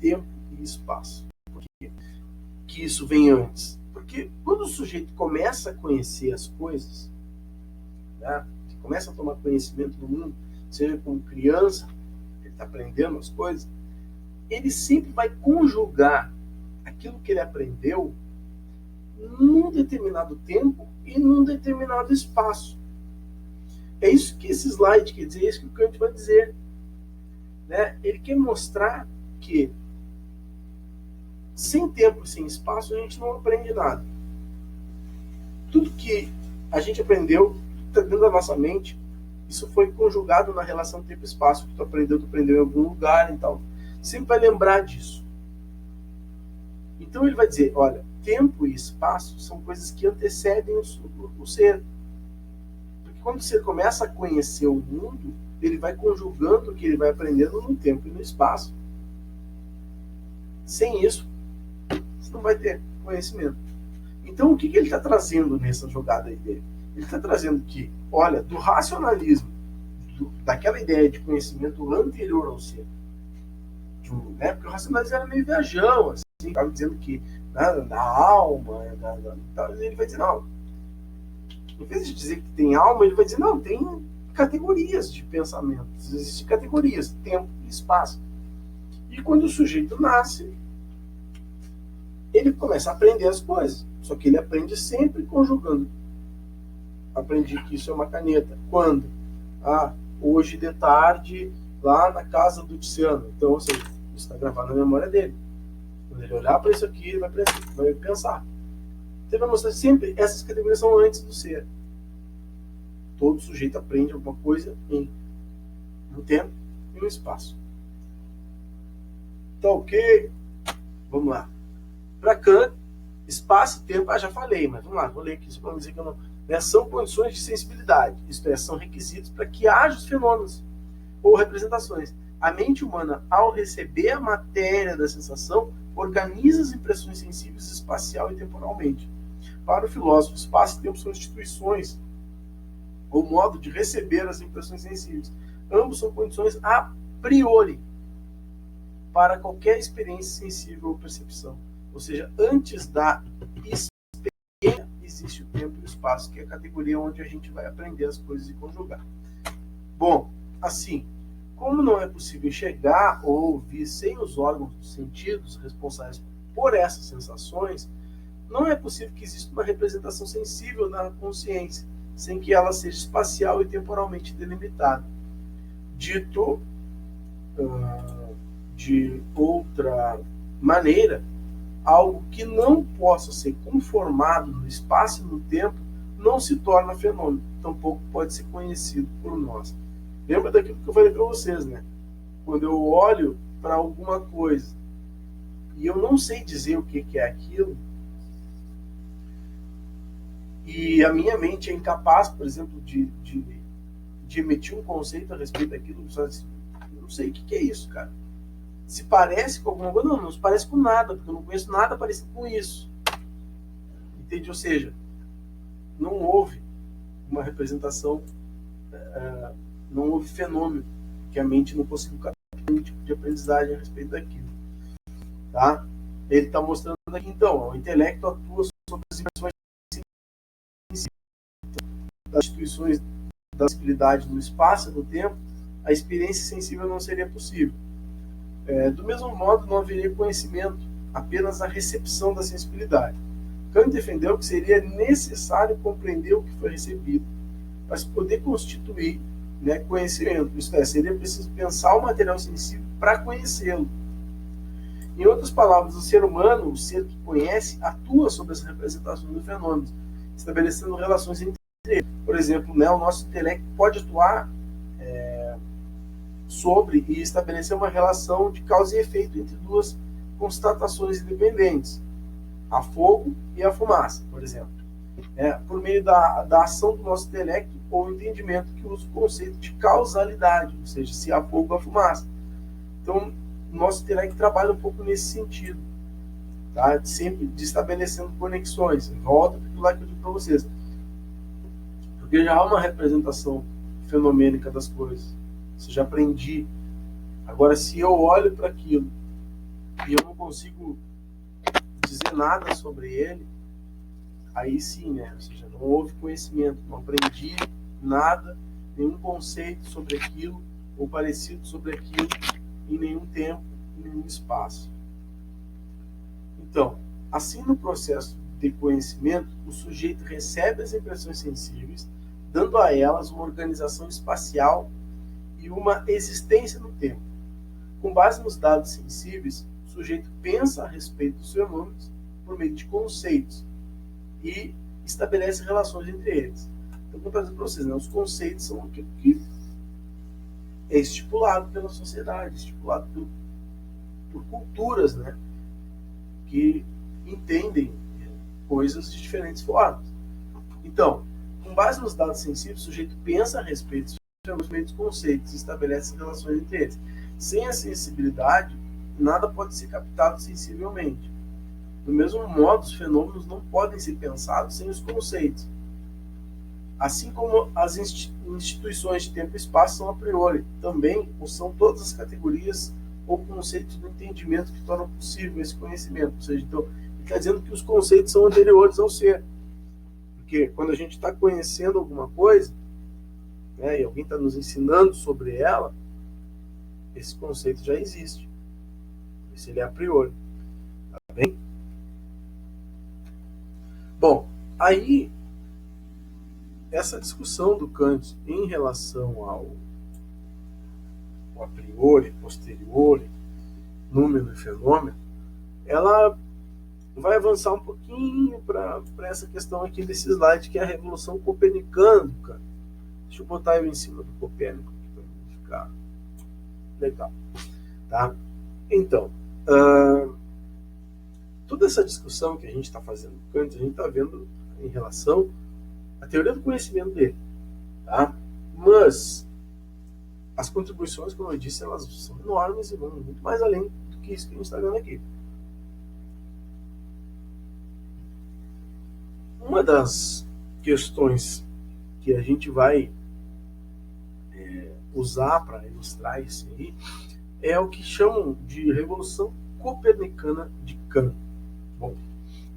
Tempo e espaço. Por quê? que isso vem antes? Porque quando o sujeito começa a conhecer as coisas, né, começa a tomar conhecimento do mundo, seja como criança, ele está aprendendo as coisas, ele sempre vai conjugar aquilo que ele aprendeu num determinado tempo e num determinado espaço. É isso que esse slide quer dizer, é isso que o Kant vai dizer. Né? Ele quer mostrar que sem tempo e sem espaço a gente não aprende nada. Tudo que a gente aprendeu está dentro da nossa mente. Isso foi conjugado na relação tempo e espaço. Que tu aprendeu em algum lugar e tal. Sempre vai lembrar disso. Então ele vai dizer, olha, tempo e espaço são coisas que antecedem o ser. Porque quando você começa a conhecer o mundo, ele vai conjugando o que ele vai aprendendo no tempo e no espaço. Sem isso, você não vai ter conhecimento. Então, o que ele está trazendo nessa jogada aí dele? Ele está trazendo que, olha, do racionalismo, daquela ideia de conhecimento anterior ao ser, né? Porque o racionalismo era meio viajão, assim, estava dizendo que da alma, ele vai dizer, não, em vez de dizer que tem alma, ele vai dizer, não, tem categorias de pensamentos, existem categorias, tempo e espaço. E quando o sujeito nasce, ele começa a aprender as coisas, só que ele aprende sempre conjugando. Aprendi que isso é uma caneta. Quando? Hoje de tarde, lá na casa do Tiziano. Então, ou seja, isso está gravado na memória dele. Quando ele olhar para isso aqui, ele vai pensar. Então, ele vai mostrar sempre essas categorias são antes do ser. Todo sujeito aprende alguma coisa em um tempo e um espaço. Então, ok? Vamos lá. Para Kant, espaço e tempo, já falei, mas vamos lá, vou ler aqui só para dizer que eu não. Né, são condições de sensibilidade, isto é, são requisitos para que haja os fenômenos ou representações. A mente humana, ao receber a matéria da sensação, organiza as impressões sensíveis espacial e temporalmente. Para o filósofo, espaço e tempo são instituições ou modo de receber as impressões sensíveis. Ambos são condições a priori para qualquer experiência sensível ou percepção. Ou seja, antes da experiência existe o tempo e o espaço, que é a categoria onde a gente vai aprender as coisas e conjugar. Bom, assim, como não é possível enxergar ou ouvir sem os órgãos dos sentidos responsáveis por essas sensações, não é possível que exista uma representação sensível na consciência, sem que ela seja espacial e temporalmente delimitada. Dito de outra maneira, algo que não possa ser conformado no espaço e no tempo não se torna fenômeno, tampouco pode ser conhecido por nós. Lembra daquilo que eu falei para vocês, né? Quando eu olho para alguma coisa e eu não sei dizer o que é aquilo, e a minha mente é incapaz, por exemplo, de emitir um conceito a respeito daquilo, eu não sei o que é isso, cara. Se parece com alguma coisa, não se parece com nada, porque eu não conheço nada parecido com isso. Entende? Ou seja, não houve uma representação, não houve fenômeno que a mente não conseguiu captar nenhum tipo de aprendizagem a respeito daquilo. Tá? Ele está mostrando aqui, então, o intelecto atua sobre as impressões das instituições da sensibilidade no espaço e no tempo, a experiência sensível não seria possível. Do mesmo modo, não haveria conhecimento, apenas a recepção da sensibilidade. Kant defendeu que seria necessário compreender o que foi recebido, para se poder constituir, né, conhecimento. Isto é, seria preciso pensar o material sensível para conhecê-lo. Em outras palavras, o ser humano, o ser que conhece, atua sobre as representações dos fenômenos, estabelecendo relações entre eles. Por exemplo, né, o nosso intelecto pode atuar sobre e estabelecer uma relação de causa e efeito entre duas constatações independentes, a fogo e a fumaça, por exemplo, por meio da ação do nosso intelecto ou entendimento que usa o conceito de causalidade, ou seja, se há fogo ou a fumaça. Então, o nosso intelecto trabalha um pouco nesse sentido, tá? Sempre de estabelecendo conexões. Volta para aquilo lá que eu digo para vocês, porque já há uma representação fenomênica das coisas. Você já aprendi. Agora, se eu olho para aquilo e eu não consigo dizer nada sobre ele, aí sim, né? Ou seja, não houve conhecimento, não aprendi nada, nenhum conceito sobre aquilo, ou parecido sobre aquilo, em nenhum tempo, em nenhum espaço. Então, assim no processo de conhecimento, o sujeito recebe as impressões sensíveis, dando a elas uma organização espacial e uma existência no tempo. Com base nos dados sensíveis, o sujeito pensa a respeito dos fenômenos por meio de conceitos e estabelece relações entre eles. Então, vou trazer para vocês, né? Os conceitos são aquilo que é estipulado pela sociedade, estipulado por culturas, né? Que entendem coisas de diferentes formas. Então, com base nos dados sensíveis, o sujeito pensa a respeito dos conceitos e estabelece relações entre eles. Sem a sensibilidade, nada pode ser captado sensivelmente. Do mesmo modo, os fenômenos não podem ser pensados sem os conceitos. Assim como as instituições de tempo e espaço são a priori, também o são todas as categorias ou conceitos do entendimento que tornam possível esse conhecimento. Ou seja, então, ele está dizendo que os conceitos são anteriores ao ser. Porque quando a gente está conhecendo alguma coisa, né, e alguém está nos ensinando sobre ela, esse conceito já existe. Esse ele é a priori. Tá bem? Bom, aí, essa discussão do Kant em relação ao a priori, posteriori, número e fenômeno, ela vai avançar um pouquinho para essa questão aqui desse slide, que é a revolução copernicana do Kant. Deixa eu botar ele em cima do Copérnico para ficar legal. Tá? Então, toda essa discussão que a gente está fazendo do Kant, a gente está vendo em relação à teoria do conhecimento dele. Tá? Mas as contribuições, como eu disse, elas são enormes e vão muito mais além do que isso que a gente está vendo aqui. Uma das questões que a gente vai usar para ilustrar isso aí é o que chamam de Revolução Copernicana de Kant. Bom,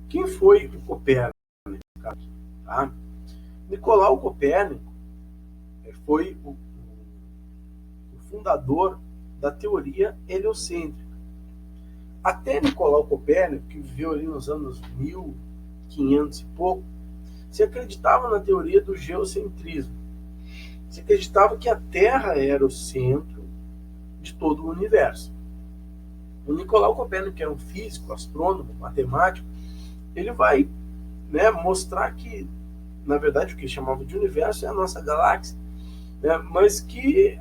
quem foi o Copérnico? Tá? Nicolau Copérnico foi o fundador da teoria heliocêntrica. Até Nicolau Copérnico, que viveu ali nos anos 1500 e pouco, se acreditava na teoria do geocentrismo. Se acreditava que a Terra era o centro de todo o universo. O Nicolau Copérnico, que é um físico, astrônomo, matemático, ele vai, né, mostrar que, na verdade, o que ele chamava de universo é a nossa galáxia, né, mas que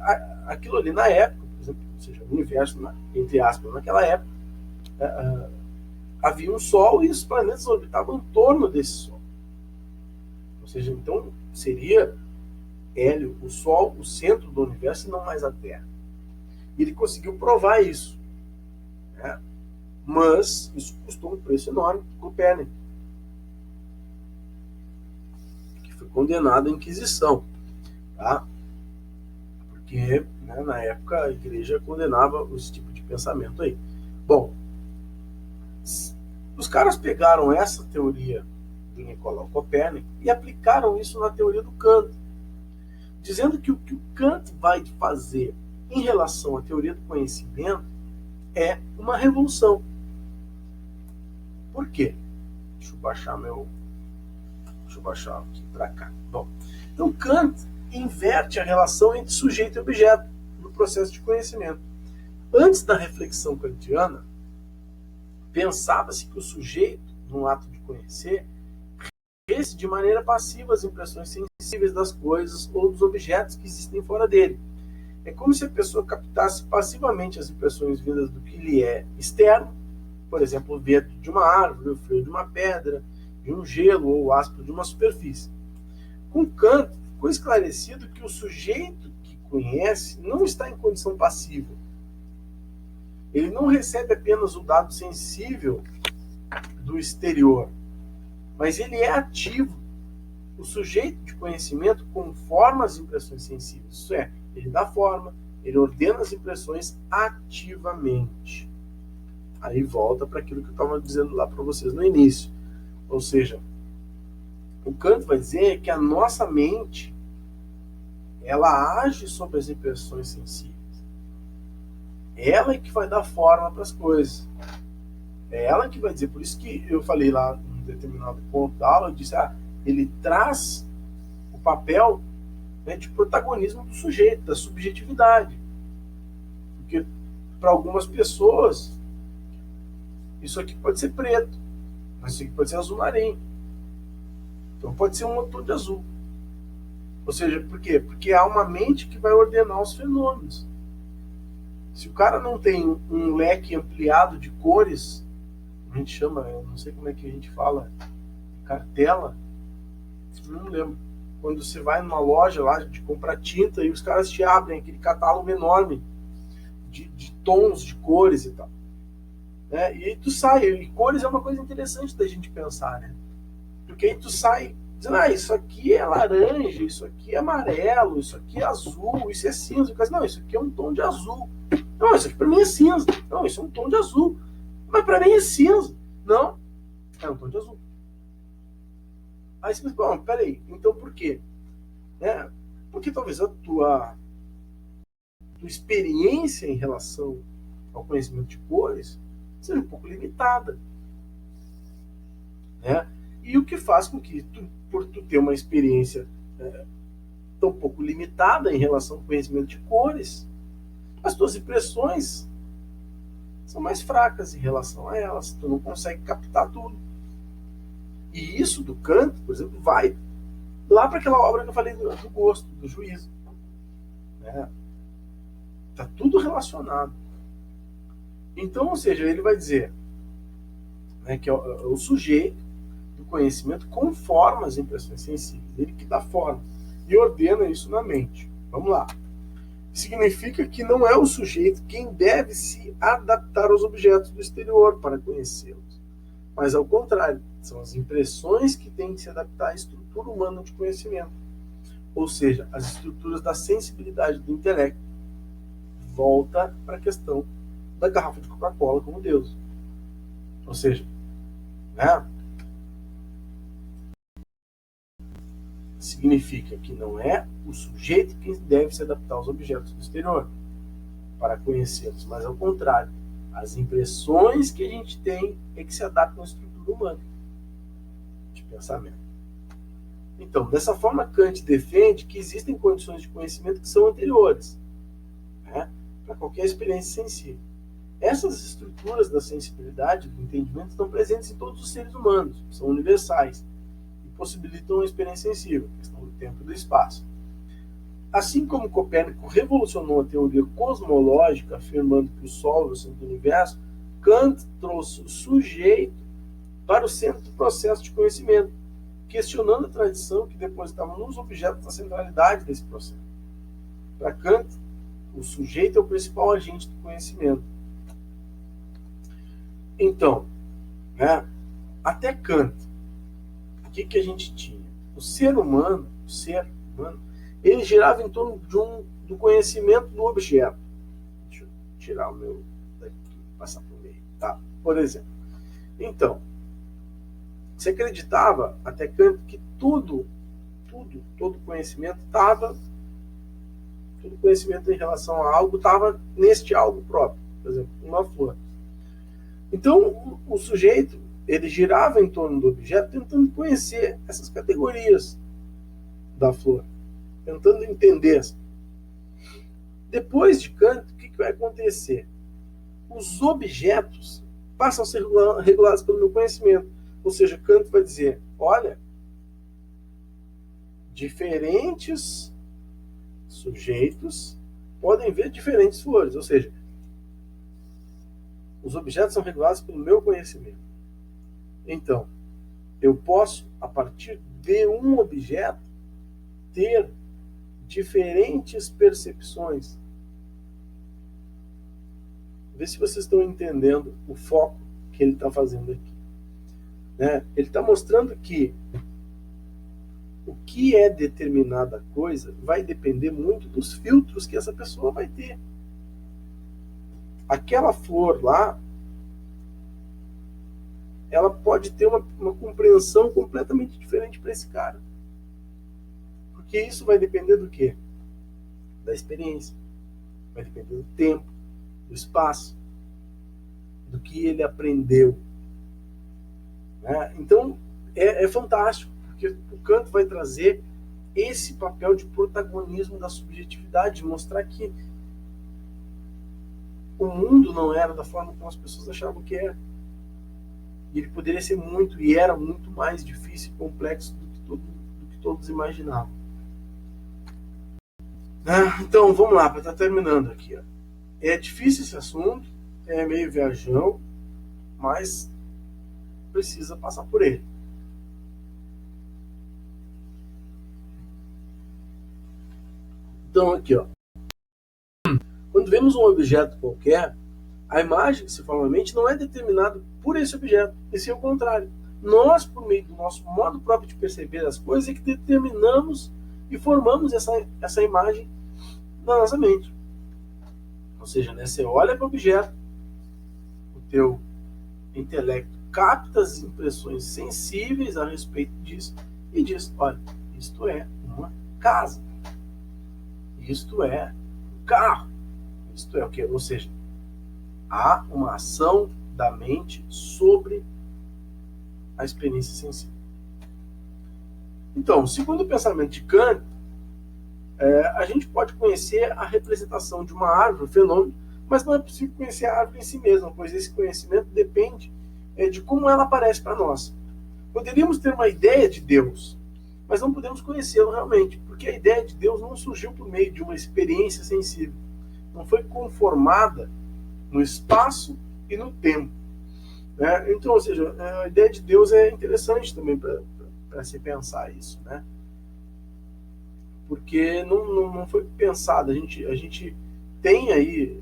aquilo ali na época, por exemplo, ou seja, o universo, entre aspas, naquela época, havia um Sol e os planetas orbitavam em torno desse Sol. Ou seja, então seria Hélio, o Sol, o centro do universo e não mais a Terra. E ele conseguiu provar isso. Né? Mas isso custou um preço enorme para Copérnico, que foi condenado à Inquisição. Tá? Porque, né, na época a igreja condenava esse tipo de pensamento aí. Bom, os caras pegaram essa teoria do Nicolau Copérnico e aplicaram isso na teoria do Kant, dizendo que o que o Kant vai fazer em relação à teoria do conhecimento é uma revolução. Por quê? Deixa eu baixar aqui para cá. Bom, então Kant inverte a relação entre sujeito e objeto no processo de conhecimento. Antes da reflexão kantiana, pensava-se que o sujeito, no ato de conhecer, recebe de maneira passiva as impressões sensíveis das coisas ou dos objetos que existem fora dele. É como se a pessoa captasse passivamente as impressões vindas do que lhe é externo, por exemplo, o vento de uma árvore, o frio de uma pedra, de um gelo ou o áspero de uma superfície. Com Kant, ficou esclarecido que o sujeito que conhece não está em condição passiva. Ele não recebe apenas o dado sensível do exterior, mas ele é ativo. O sujeito de conhecimento conforma as impressões sensíveis, isso é, ele dá forma, ele ordena as impressões ativamente. Aí volta para aquilo que eu estava dizendo lá para vocês no início. Ou seja, o Kant vai dizer que a nossa mente ela age sobre as impressões sensíveis. Ela é que vai dar forma para as coisas. É ela que vai dizer. Por isso que eu falei lá em determinado ponto da aula, eu disse, ele traz o papel, né, de protagonismo do sujeito, da subjetividade. Porque para algumas pessoas isso aqui pode ser preto, mas isso aqui pode ser azul marinho. Então pode ser um tom de azul. Ou seja, por quê? Porque há uma mente que vai ordenar os fenômenos. Se o cara não tem um leque ampliado de cores, a gente chama, eu não sei como é que a gente fala, cartela, não lembro. Quando você vai numa loja lá de comprar tinta e os caras te abrem aquele catálogo enorme de tons, de cores e tal. Né? E aí tu sai, e cores é uma coisa interessante da gente pensar, né? Porque aí tu sai dizendo, isso aqui é laranja, isso aqui é amarelo, isso aqui é azul, isso é cinza. Não, isso aqui é um tom de azul. Não, isso aqui pra mim é cinza. Não, isso é um tom de azul. Mas pra mim é cinza. Não, é um tom de azul. Aí você pensa, bom, peraí, então por quê? Né? Porque talvez a tua experiência em relação ao conhecimento de cores seja um pouco limitada. Né? E o que faz com que, por tu ter uma experiência tão pouco limitada em relação ao conhecimento de cores, as tuas impressões são mais fracas em relação a elas. Tu não consegue captar tudo. E isso do Kant, por exemplo, vai lá para aquela obra que eu falei do gosto, do juízo. Né? Tá tudo relacionado. Então, ou seja, ele vai dizer, né, que é o sujeito do conhecimento conforma as impressões sensíveis. Ele que dá forma e ordena isso na mente. Vamos lá. Significa que não é o sujeito quem deve se adaptar aos objetos do exterior para conhecê-los, mas ao contrário, são as impressões que têm que se adaptar à estrutura humana de conhecimento, ou seja, as estruturas da sensibilidade do intelecto. Volta para a questão da garrafa de Coca-Cola como Deus. Ou seja, né? Significa que não é o sujeito que deve se adaptar aos objetos do exterior para conhecê-los, mas ao contrário, as impressões que a gente tem é que se adaptam à estrutura humana de pensamento. Então, dessa forma, Kant defende que existem condições de conhecimento que são anteriores, né, para qualquer experiência sensível. Essas estruturas da sensibilidade, do entendimento, estão presentes em todos os seres humanos, são universais e possibilitam uma experiência sensível, questão do tempo e do espaço. Assim como Copérnico revolucionou a teoria cosmológica, afirmando que o Sol é o centro do universo, Kant trouxe o sujeito para o centro do processo de conhecimento, questionando a tradição que depositava nos objetos a centralidade desse processo. Para Kant, o sujeito é o principal agente do conhecimento. Então, né, até Kant, o que a gente tinha? O ser humano, ele girava em torno do conhecimento do objeto. Deixa eu tirar o meu daqui, passar por meio. Tá? Por exemplo. Então, se acreditava até Kant que todo conhecimento estava, todo conhecimento em relação a algo estava neste algo próprio. Por exemplo, uma flor. Então, o sujeito, ele girava em torno do objeto tentando conhecer essas categorias da flor, tentando entender. Depois de Kant, o que vai acontecer? Os objetos passam a ser regulados pelo meu conhecimento. Ou seja, Kant vai dizer, olha, diferentes sujeitos podem ver diferentes flores. Ou seja, os objetos são regulados pelo meu conhecimento. Então, eu posso, a partir de um objeto, ter diferentes percepções. Vê se vocês estão entendendo o foco que ele está fazendo aqui. Né? Ele está mostrando que o que é determinada coisa vai depender muito dos filtros que essa pessoa vai ter. Aquela flor lá, ela pode ter uma compreensão completamente diferente para esse cara. Porque isso vai depender do quê? Da experiência. Vai depender do tempo, do espaço, do que ele aprendeu. Né? Então, é fantástico, porque o Kant vai trazer esse papel de protagonismo da subjetividade, de mostrar que o mundo não era da forma como as pessoas achavam que era. E ele poderia ser muito, e era muito mais difícil e complexo do que todos imaginavam. Então, vamos lá, para estar terminando aqui. Ó. É difícil esse assunto, é meio viajão, mas precisa passar por ele. Então, aqui, ó. Quando vemos um objeto qualquer, a imagem que se forma na mente não é determinada por esse objeto, e sim o contrário. Nós, por meio do nosso modo próprio de perceber as coisas, é que determinamos e formamos essa imagem na nossa mente. Ou seja, né, você olha para o objeto, o teu intelecto capta as impressões sensíveis a respeito disso e diz, olha, isto é uma casa, isto é um carro, isto é o quê? Ou seja, há uma ação da mente sobre a experiência sensível. Então, segundo o pensamento de Kant, a gente pode conhecer a representação de uma árvore, um fenômeno, mas não é possível conhecer a árvore em si mesma, pois esse conhecimento depende de como ela aparece para nós. Poderíamos ter uma ideia de Deus, mas não podemos conhecê-lo realmente, porque a ideia de Deus não surgiu por meio de uma experiência sensível, não foi conformada no espaço e no tempo. Né? Então, ou seja, a ideia de Deus é interessante também para se pensar isso, né? Porque não foi pensado. A gente tem aí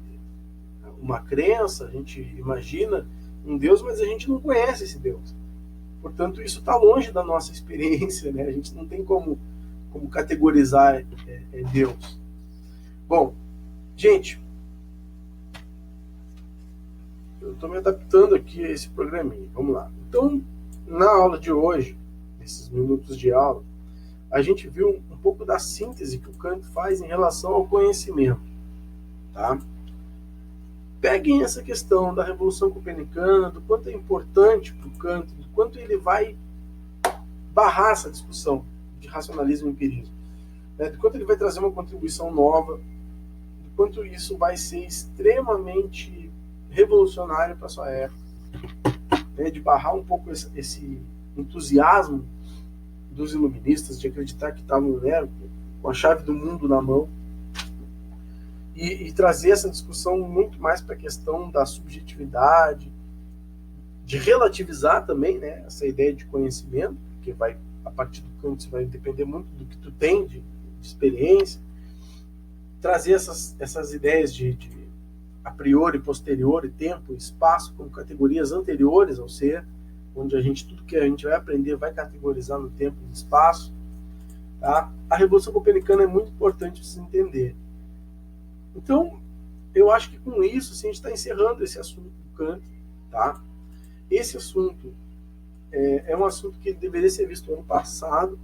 uma crença, a gente imagina um Deus, mas a gente não conhece esse Deus. Portanto, isso está longe da nossa experiência, né? A gente não tem como categorizar Deus. Bom, gente, eu estou me adaptando aqui a esse programinha. Vamos lá. Então, na aula de hoje, nesses minutos de aula, a gente viu um pouco da síntese que o Kant faz em relação ao conhecimento. Tá? Peguem essa questão da Revolução Copernicana, do quanto é importante para o Kant, do quanto ele vai barrar essa discussão de racionalismo e empirismo, né? Do quanto ele vai trazer uma contribuição nova, do quanto isso vai ser extremamente revolucionário para a sua época, né? De barrar um pouco esse entusiasmo dos iluministas, de acreditar que estavam, né, com a chave do mundo na mão, e trazer essa discussão muito mais para a questão da subjetividade, de relativizar também, né, essa ideia de conhecimento, que vai, a partir do Kant, vai depender muito do que tu tem de experiência, trazer essas ideias de a priori, posteriori, tempo e espaço como categorias anteriores ao ser, onde tudo que a gente vai aprender vai categorizar no tempo e no espaço. Tá? A Revolução Copernicana é muito importante para se entender. Então, eu acho que com isso assim, a gente está encerrando esse assunto do Kant. Tá? Esse assunto é um assunto que deveria ser visto ano passado,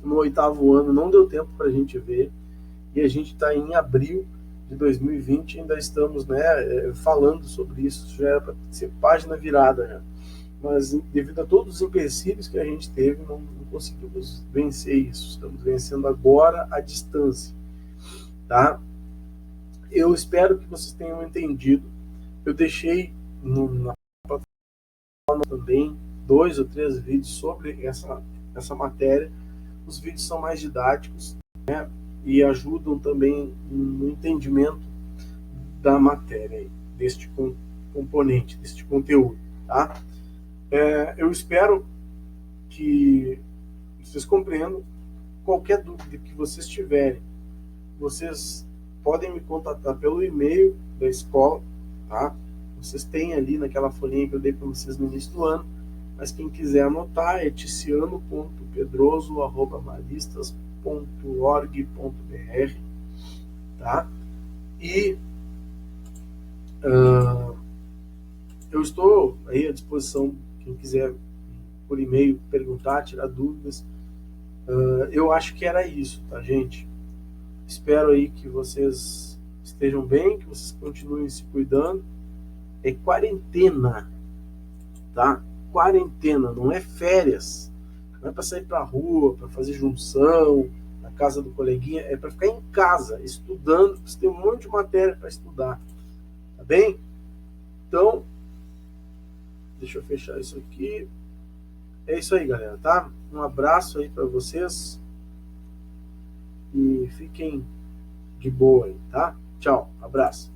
no 8º ano, não deu tempo para a gente ver, e a gente está em abril de 2020 e ainda estamos, né, falando sobre isso, já era para ser página virada, né? Mas devido a todos os empecilhos que a gente teve, não conseguimos vencer isso. Estamos vencendo agora à distância. Tá? Eu espero que vocês tenham entendido. Eu deixei na plataforma também 2 ou 3 vídeos sobre essa matéria. Os vídeos são mais didáticos, né, e ajudam também no entendimento da matéria, deste componente, deste conteúdo. Tá? Eu espero que vocês compreendam. Qualquer dúvida que vocês tiverem, vocês podem me contatar pelo e-mail da escola, tá? Vocês têm ali naquela folhinha que eu dei para vocês no início do ano, mas quem quiser anotar é ticiano.pedroso@maristas.org.br, tá? E eu estou aí à disposição. quem quiser por e-mail perguntar, tirar dúvidas. Eu acho que era isso, tá, gente? Espero aí que vocês estejam bem, que vocês continuem se cuidando. É quarentena, tá? Quarentena, não é férias. Não é para sair pra rua, para fazer junção na casa do coleguinha, é para ficar em casa, estudando, porque você tem um monte de matéria para estudar, tá bem? Então, deixa eu fechar isso aqui. É isso aí, galera, tá? Um abraço aí para vocês e fiquem de boa aí, tá? Tchau, abraço.